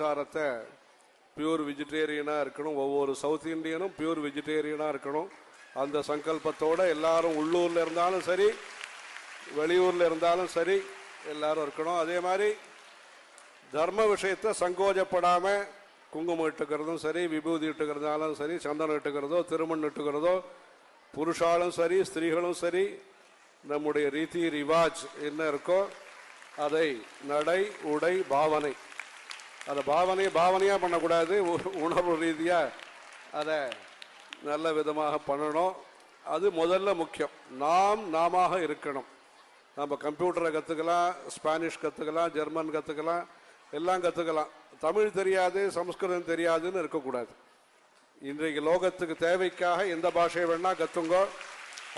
ஆகாரத்தை பியூர் வெஜிடேரியனாக இருக்கணும். ஒவ்வொரு சவுத் இந்தியனும் பியூர் வெஜிடேரியனாக இருக்கணும். அந்த சங்கல்பத்தோடு எல்லாரும் உள்ளூரில் இருந்தாலும் சரி வெளியூரில் இருந்தாலும் சரி எல்லாரும் இருக்கணும். அதே மாதிரி தர்ம விஷயத்தை சங்கோஜப்படாமல் குங்குமம் இட்டுக்கிறதும் சரி, விபூதி இட்டுக்கிறதாலும் சரி, சந்தனம் இட்டுக்கிறதோ, திருமண் இட்டுக்கிறதோ, புருஷாலும் சரி ஸ்திரீகளும் சரி நம்முடைய ரீதி ரிவாஜ் என்ன இருக்கோ அதை நடை உடை பாவனை, அதை பாவனையாக பண்ணக்கூடாது, உணர்வு ரீதியாக அதை நல்ல விதமாக பண்ணணும். அது முதல்ல முக்கியம். நாம இருக்கணும். நம்ம கம்ப்யூட்டரை கற்றுக்கலாம், ஸ்பானிஷ் கற்றுக்கலாம், ஜெர்மன் கற்றுக்கலாம், எல்லாம் கற்றுக்கலாம். தமிழ் தெரியாது சமஸ்கிருதம் தெரியாதுன்னு இருக்கக்கூடாது. இன்றைக்கு லோகத்துக்கு தேவைக்காக எந்த பாஷையை வேணால் கற்றுங்கோ.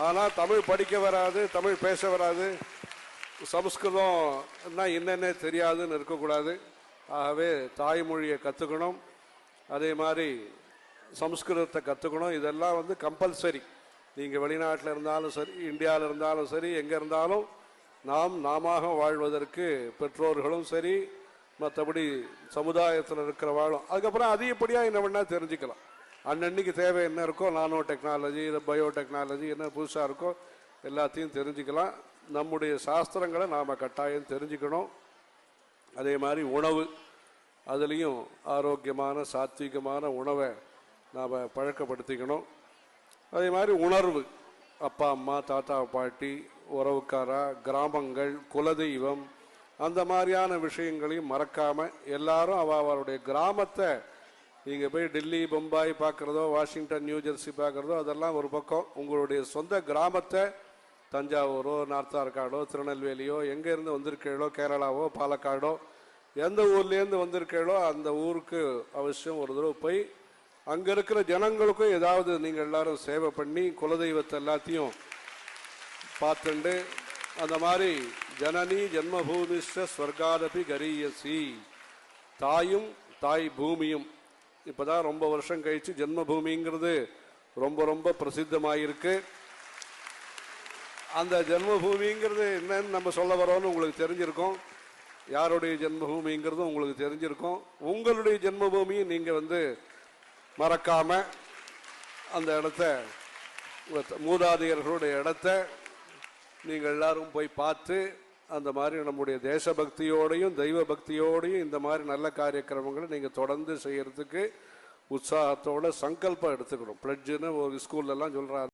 ஆனால் தமிழ் படிக்க வராது, தமிழ் பேச வராது, சமஸ்கிருதம்னா என்னென்ன தெரியாதுன்னு இருக்கக்கூடாது. ஆகவே தாய்மொழியை கற்றுக்கணும். அதே மாதிரி சமஸ்கிருதத்தை கற்றுக்கணும். இதெல்லாம் கம்பல்சரி. நீங்கள் வெளிநாட்டில் இருந்தாலும் சரி, இந்தியாவில் இருந்தாலும் சரி, எங்கே இருந்தாலும் நாம வாழ்வதற்கு பெற்றோர்களும் சரி, மற்றபடி சமுதாயத்தில் இருக்கிற வாழும். அதுக்கப்புறம் அதிகப்படியாக என்ன வேணால் தெரிஞ்சுக்கலாம். அன்னன்னைக்கு தேவை என்ன இருக்கோ, நானோ டெக்னாலஜி, பயோடெக்னாலஜி என்ன புதுசாக இருக்கோ எல்லாத்தையும் தெரிஞ்சுக்கலாம். நம்முடைய சாஸ்திரங்களை நாம் கட்டாயம் தெரிஞ்சுக்கணும். அதே மாதிரி உணவு, அதுலேயும் ஆரோக்கியமான சாத்விகமான உணவை நாம் பழக்கப்படுத்திக்கணும். அதே மாதிரி உணர்வு, அப்பா அம்மா தாத்தா பாட்டி உறவுக்காரா கிராமங்கள் குலதெய்வம் அந்த மாதிரியான விஷயங்களையும் மறக்காமல் எல்லாரும் அவருடைய கிராமத்தை நீங்கள் போய் டெல்லி பம்பாய் பார்க்குறதோ, வாஷிங்டன் நியூஜெர்சி பார்க்குறதோ அதெல்லாம் ஒரு பக்கம். உங்களுடைய சொந்த கிராமத்தை தஞ்சாவூரோ, நார்த் ஆர்காடோ, திருநெல்வேலியோ, எங்கேருந்து வந்திருக்கீங்களோ, கேரளாவோ, பாலக்காடோ, எந்த ஊர்லேருந்து வந்திருக்கீங்களோ அந்த ஊருக்கு அவசியம் ஒரு தடவை போய் அங்கே இருக்கிற ஜனங்களுக்கும் ஏதாவது நீங்கள் எல்லாரும் சேவை பண்ணி குலதெய்வத்தை எல்லாத்தையும் பார்த்துண்டு அந்த மாதிரி ஜனனி ஜென்மபூமிஷ்ட ஸ்வர்காதபி கரியசி, தாயும் தாய் பூமியும். இப்போ தான் ரொம்ப வருஷம் கழித்து ஜென்மபூமிங்கிறது ரொம்ப ரொம்ப பிரசித்தமாயிருக்கு. அந்த ஜென்மபூமிங்கிறது என்னன்னு நம்ம சொல்ல வரோன்னு உங்களுக்கு தெரிஞ்சிருக்கோம். யாருடைய ஜென்மபூமிங்கிறதும் உங்களுக்கு தெரிஞ்சிருக்கும். உங்களுடைய ஜென்மபூமியும் நீங்கள் மறக்காமல் அந்த இடத்த, மூதாதையர்களுடைய இடத்த நீங்கள் எல்லாரும் போய் பார்த்து அந்த மாதிரி நம்முடைய தேசபக்தியோடையும் தெய்வ பக்தியோடையும் இந்த மாதிரி நல்ல காரியக்கிரமங்களை நீங்கள் தொடர்ந்து செய்கிறதுக்கு உற்சாகத்தோட சங்கல்பம் எடுத்துக்கணும். பிளட்ஜுன்னு ஒரு ஸ்கூல்லலாம் சொல்கிறாங்க.